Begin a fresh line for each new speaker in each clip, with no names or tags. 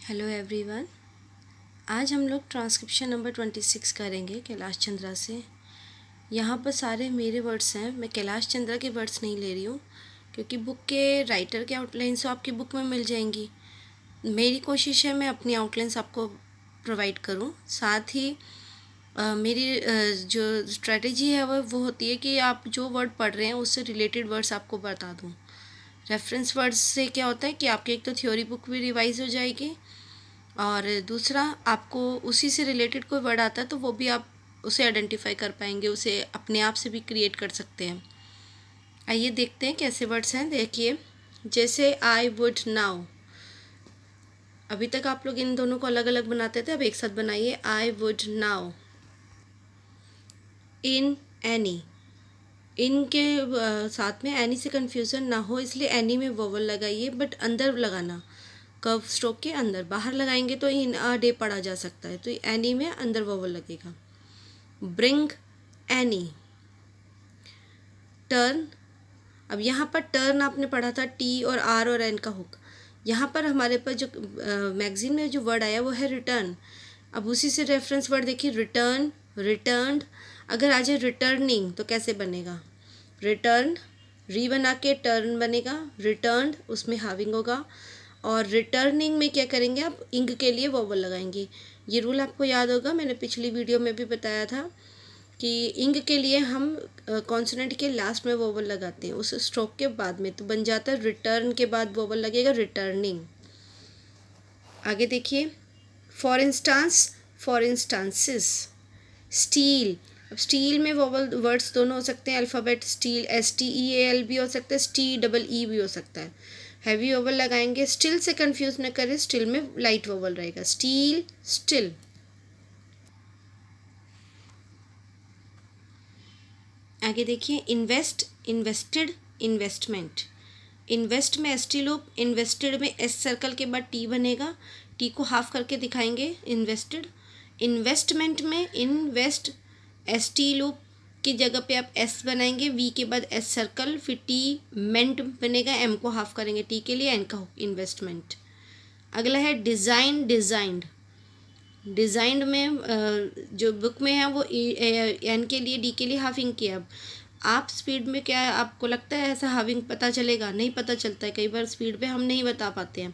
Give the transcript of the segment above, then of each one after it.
Hello everyone. आज हम लोग ट्रांसक्रिप्शन नंबर 26 करेंगे कैलाश चंद्रा से। यहाँ पर सारे मेरे वर्ड्स हैं, मैं कैलाश चंद्रा के वर्ड्स नहीं ले रही हूँ क्योंकि बुक के राइटर के आउटलाइंस तो आपकी बुक में मिल जाएंगी। मेरी कोशिश है मैं अपनी आउटलाइंस आपको प्रोवाइड करूँ। साथ ही मेरी जो स्ट्रेटजी है वो होती है कि आप जो वर्ड पढ़ रहे हैं उससे रिलेटेड वर्ड्स आपको बता दूँ। रेफरेंस वर्ड्स से क्या होता है कि आपकी एक तो थ्योरी बुक भी रिवाइज हो जाएगी और दूसरा आपको उसी से रिलेटेड कोई वर्ड आता है तो वो भी आप उसे आइडेंटिफाई कर पाएंगे, उसे अपने आप से भी क्रिएट कर सकते हैं। आइए देखते हैं कैसे वर्ड्स हैं। देखिए, जैसे आई वुड नाउ, अभी तक आप लोग इन दोनों को अलग अलग बनाते थे, अब एक साथ बनाइए। I would now. In any, इन के साथ में एनी से कन्फ्यूज़न ना हो इसलिए एनी में वोवल लगाइए, बट अंदर लगाना, कर्व स्ट्रोक के अंदर। बाहर लगाएंगे तो इन अ डे पढ़ा जा सकता है, तो एनी में अंदर वोवल लगेगा। Bring any. टर्न, अब यहाँ पर टर्न आपने पढ़ा था टी और आर और एन का हुक। यहाँ पर हमारे पास जो मैगजीन में जो वर्ड आया वो है रिटर्न। अब उसी से रेफरेंस वर्ड देखिए, रिटर्न, रिटर्नड। अगर आ जाए रिटर्निंग तो कैसे बनेगा? रिटर्न, री बना के टर्न बनेगा, रिटर्नड उसमें हाविंग होगा। और रिटर्निंग में क्या करेंगे आप? इंग के लिए वोवल लगाएंगे। ये रूल आपको याद होगा, मैंने पिछली वीडियो में भी बताया था कि इंग के लिए हम कॉन्सोनेंट के लास्ट में वोवल लगाते हैं उस स्ट्रोक के बाद में, तो बन जाता है रिटर्न के बाद वोवल लगेगा रिटर्निंग। आगे देखिए, for instance, for instances. Steel, अब स्टील में वोवल वर्ड्स दोनों हो सकते हैं, अल्फ़ाबेट स्टील, STEAL भी हो सकता है, STEE भी हो सकता है। हैवी वोवल लगाएंगे। स्टिल से कंफ्यूज न करें, स्टिल में लाइट वोवल रहेगा, स्टील, स्टिल। आगे देखिए, इन्वेस्ट, इन्वेस्टेड, इन्वेस्टमेंट। इन्वेस्ट में ST लूप, इन्वेस्टेड में S सर्कल के बाद T बनेगा, T को हाफ करके दिखाएंगे, इन्वेस्टेड। इन्वेस्टमेंट में इन्वेस्ट, ST लूप की जगह पे आप S बनाएंगे, V के बाद S सर्कल, फिर T मेंट बनेगा, M को हाफ करेंगे T के लिए, N का इन्वेस्टमेंट। अगला है डिज़ाइन, डिज़ाइंड। डिज़ाइंड में जो बुक में है वो एन के लिए, डी के लिए हाफिंग किया। अब आप स्पीड में क्या है, आपको लगता है ऐसा हाफिंग पता चलेगा? नहीं पता चलता है, कई बार स्पीड पे हम नहीं बता पाते हैं।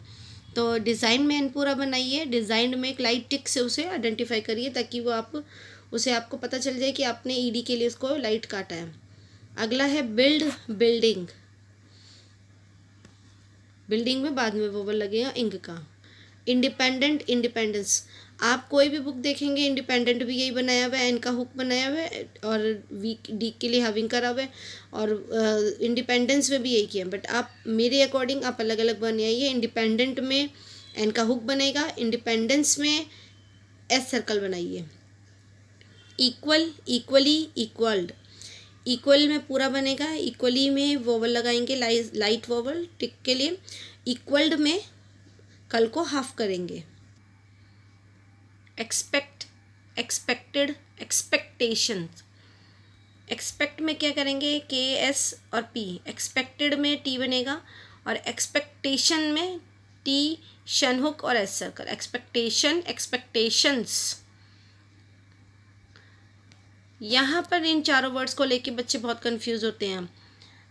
तो डिज़ाइन में एन पूरा बनाइए, डिज़ाइंड में एक लाइट टिक से उसे आइडेंटिफाई करिए ताकि वो आपको पता चल जाए कि आपने ईडी के लिए उसको लाइट काटा है। अगला है बिल्ड, बिल्डिंग। बिल्डिंग में बाद में वोवल लगेगा इंग का। Independent, independence. आप कोई भी बुक देखेंगे इंडिपेंडेंट भी यही बनाया हुआ है, एन का हुक बनाया हुआ है और वी डी के लिए हाविंग करा हुआ है, और इंडिपेंडेंस में भी यही किया। बट आप मेरे अकॉर्डिंग आप अलग अलग बनाइए। इंडिपेंडेंट में एन का हुक बनेगा, इंडिपेंडेंस में एस सर्कल बनाइए। Equal, equally, equalled. इक्वल में पूरा बनेगा, इक्वली में वोवल लगाएंगे, लाइट वोवल टिक के लिए। इक्वल्ड में कल को हाफ करेंगे। Expect, expected, expectations. एक्सपेक्ट में क्या करेंगे? KS और P। एक्सपेक्टेड में T बनेगा और एक्सपेक्टेशन में T शन हुक और S सर्कल। Expectation, expectations. यहाँ पर इन चारों वर्ड्स को लेके बच्चे बहुत कंफ्यूज होते हैं।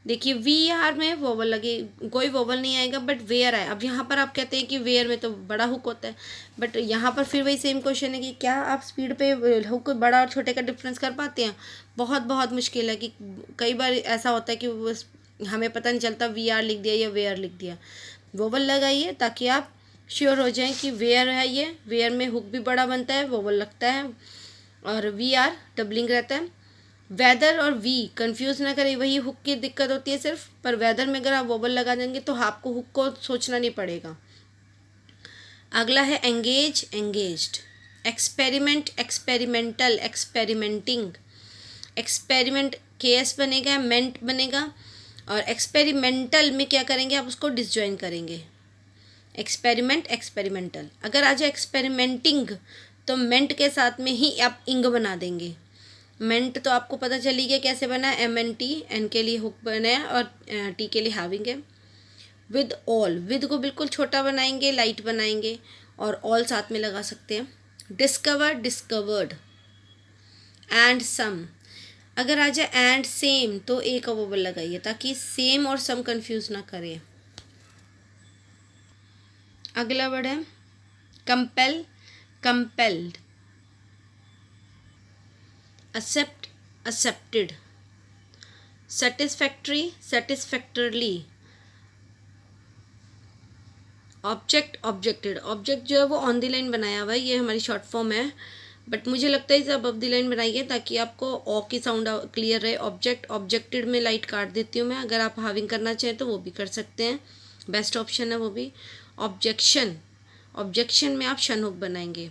देखिए, VR में वोवल लगे, कोई वोवल नहीं आएगा, बट वेयर आए। अब यहाँ पर आप कहते हैं कि वेयर में तो बड़ा हुक होता है, बट यहाँ पर फिर वही सेम क्वेश्चन है कि क्या आप स्पीड पे हुक बड़ा और छोटे का डिफरेंस कर पाते हैं? बहुत बहुत मुश्किल है। कि कई बार ऐसा होता है कि हमें पता नहीं चलता VR लिख दिया या वेयर लिख दिया। वोवल लगाइए ताकि आप श्योर हो जाएं कि वेयर है ये। वेयर में हुक भी बड़ा बनता है, वोवल लगता है, और VR डबलिंग रहता है। वेदर और वी कंफ्यूज ना करें, वही हुक की दिक्कत होती है सिर्फ, पर वेदर में अगर आप वोबल लगा देंगे तो आपको हुक को सोचना नहीं पड़ेगा। अगला है engage, engaged. Experiment, experimental, experimenting. Experiment KS बनेगा, मेंट बनेगा, और एक्सपेरिमेंटल में क्या करेंगे आप? उसको डिसजॉइन करेंगे। Experiment, experimental. अगर आ जाए एक्सपेरिमेंटिंग तो मेंट के साथ में ही आप इंग बना देंगे। मेंट तो आपको पता चली गया कैसे बना है, MNT, एन के लिए हुक बनाया और T के लिए हैविंग है। विद ऑल, विद को बिल्कुल छोटा बनाएंगे, लाइट बनाएंगे, और ऑल साथ में लगा सकते हैं। Discover, discovered, and some. अगर आ जाए एंड सेम तो ए का वोवल लगाइए ताकि सेम और सम कंफ्यूज ना करे। अगला वर्ड है compel, compelled, accept, accepted, satisfactory, satisfactorily, object, objected. Object जो है वो ऑन द लाइन बनाया हुआ है, ये हमारी शॉर्ट फॉर्म है, बट मुझे लगता है इसे अब द लाइन बनाइए ताकि आपको ओ की साउंड क्लियर रहे। ऑब्जेक्ट, ऑब्जेक्टेड में लाइट काट देती हूँ मैं, अगर आप हाविंग करना चाहें तो वो भी कर सकते हैं, बेस्ट ऑप्शन है वो भी। ऑब्जेक्शन, ऑब्जेक्शन में आप शनहुक बनाएंगे।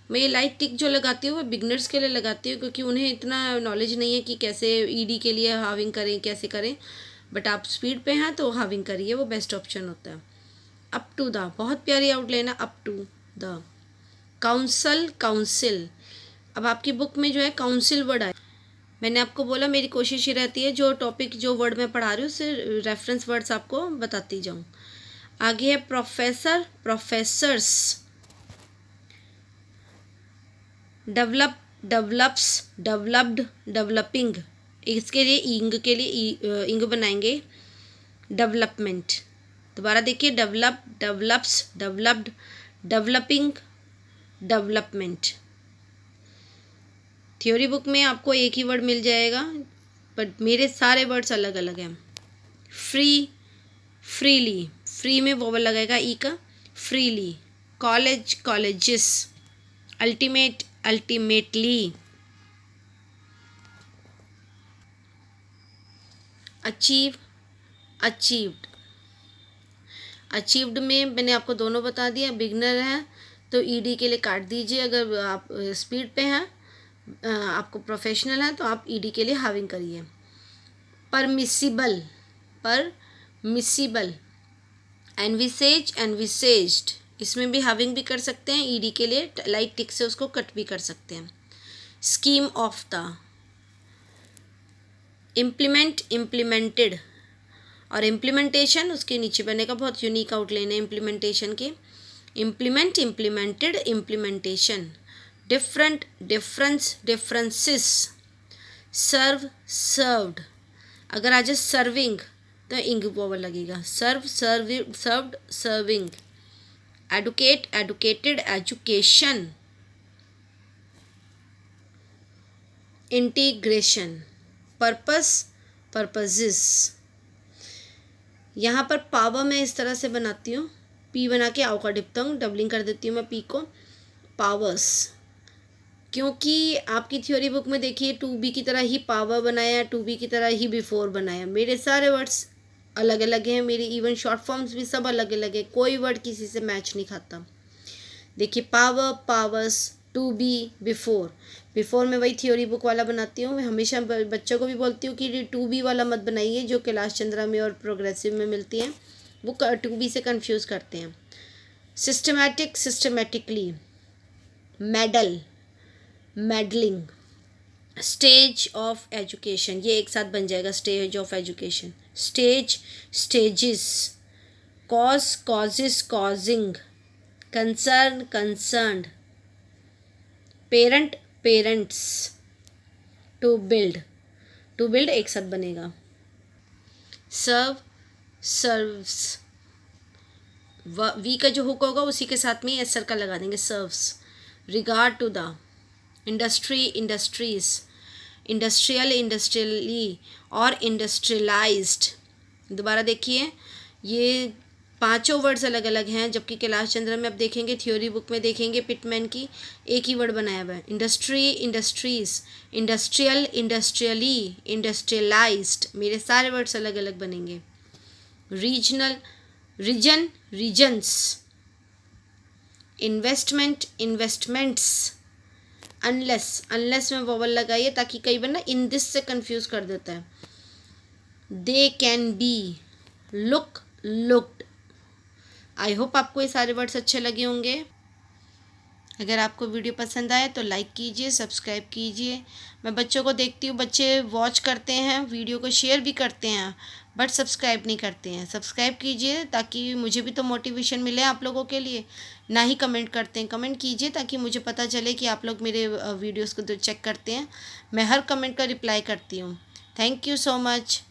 मैं ये लाइट टिक जो लगाती हूँ वो बिगनर्स के लिए लगाती हूँ क्योंकि उन्हें इतना नॉलेज नहीं है कि कैसे ईडी के लिए हाविंग करें, कैसे करें, बट आप स्पीड पे हैं तो हाविंग करिए, वो बेस्ट ऑप्शन होता है। अप टू द, बहुत प्यारी आउटलाइन है, up to the. Counsel, council. अब आपकी बुक में जो है काउंसिल वर्ड आए, मैंने आपको बोला मेरी कोशिश ये रहती है जो टॉपिक जो वर्ड मैं पढ़ा रही हूँ उससे रेफरेंस वर्ड्स आपको बताती जाऊँ। आगे है professor, professors. Develop, develops, developed, developing. इसके लिए इंग के लिए इंग बनाएंगे, डेवलपमेंट। दोबारा देखिए, develop, develops, developed, developing, development. Theory book में आपको एक ही वर्ड मिल जाएगा बट मेरे सारे वर्ड्स अलग अलग हैं। फ्री, फ्रीली, फ्री में वोवल लगेगा ई का, freely. College, colleges. Ultimate, ultimately. Achieve, achieved. Achieved में मैंने आपको दोनों बता दिया, बिगनर है तो ईडी के लिए काट दीजिए, अगर आप स्पीड पे हैं, आपको प्रोफेशनल है तो आप ईडी के लिए हाविंग करिए। Permissible, permissible. एनविसेज, एनविसेज्ड, इसमें भी हाविंग भी कर सकते हैं, ईडी के लिए लाइट टिक से उसको कट भी कर सकते हैं। Scheme of the. Implement, implemented, और इम्प्लीमेंटेशन उसके नीचे बनेगा, बहुत यूनिक आउटलाइन है इम्प्लीमेंटेशन की। Implement, implemented, implementation. Different, difference, differences. Serve, served. अगर आ जाए सर्विंग तो इंग वोवल लगेगा, serve, serve, served, serving. Educate, educated, education. Integration. Purpose, purposes. यहाँ पर पावर मैं इस तरह से बनाती हूँ, पी बना के आओ का डिप्थंग डबलिंग कर देती हूँ मैं पी को, पावर्स। क्योंकि आपकी थ्योरी बुक में देखिए टू बी की तरह ही पावर बनाया, टू बी की तरह ही बिफोर बनाया, मेरे सारे वर्ड्स अलग अलग हैं, मेरी इवन शॉर्ट फॉर्म्स भी सब अलग अलग है, कोई वर्ड किसी से मैच नहीं खाता। देखिए power, powers, to be, before. Before में वही थ्योरी बुक वाला बनाती हूँ, मैं हमेशा बच्चों को भी बोलती हूँ कि टू बी वाला मत बनाइए जो कैलाश चंद्रा में और प्रोग्रेसिव में मिलती हैं, वो टू बी से कंफ्यूज करते हैं। Systematic, systematically. Meddle, meddling. Stage of education, ये एक साथ बन जाएगा, stage of education. Stage, stages. Cause, causes, causing. Concern, concerned. Parent, parents. To build, to build एक साथ बनेगा। सर्व, सर्व्स। वी का जो हुक होगा उसी के साथ में एस का लगा देंगे, serves. Regard to the. Industry, industries. Industrial, industrially, और इंडस्ट्रियलाइज्ड। दोबारा देखिए, ये पांचों वर्ड्स अलग अलग हैं, जबकि कैलाश चंद्र में अब देखेंगे, थ्योरी बुक में देखेंगे पिटमैन की, एक ही वर्ड बनाया हुआ है। Industry, industries, industrial, industrially, industrialised, मेरे सारे वर्ड्स अलग अलग बनेंगे। Regional, region, regions. Investment, investments. Unless, unless में वोवल लगाइए ताकि कई बार ना इन दिस से कंफ्यूज कर देता है। They can be, look, looked. I hope आपको ये सारे वर्ड्स अच्छे लगे होंगे। अगर आपको वीडियो पसंद आए तो लाइक कीजिए, सब्सक्राइब कीजिए। मैं बच्चों को देखती हूँ, बच्चे वॉच करते हैं, वीडियो को शेयर भी करते हैं, बट सब्सक्राइब नहीं करते हैं। सब्सक्राइब कीजिए ताकि मुझे भी तो मोटिवेशन मिले आप लोगों के लिए। ना ही कमेंट करते हैं, कमेंट कीजिए ताकि मुझे पता चले कि आप लोग मेरे वीडियोस को तो चेक करते हैं। मैं हर कमेंट का रिप्लाई करती हूँ। Thank you so much.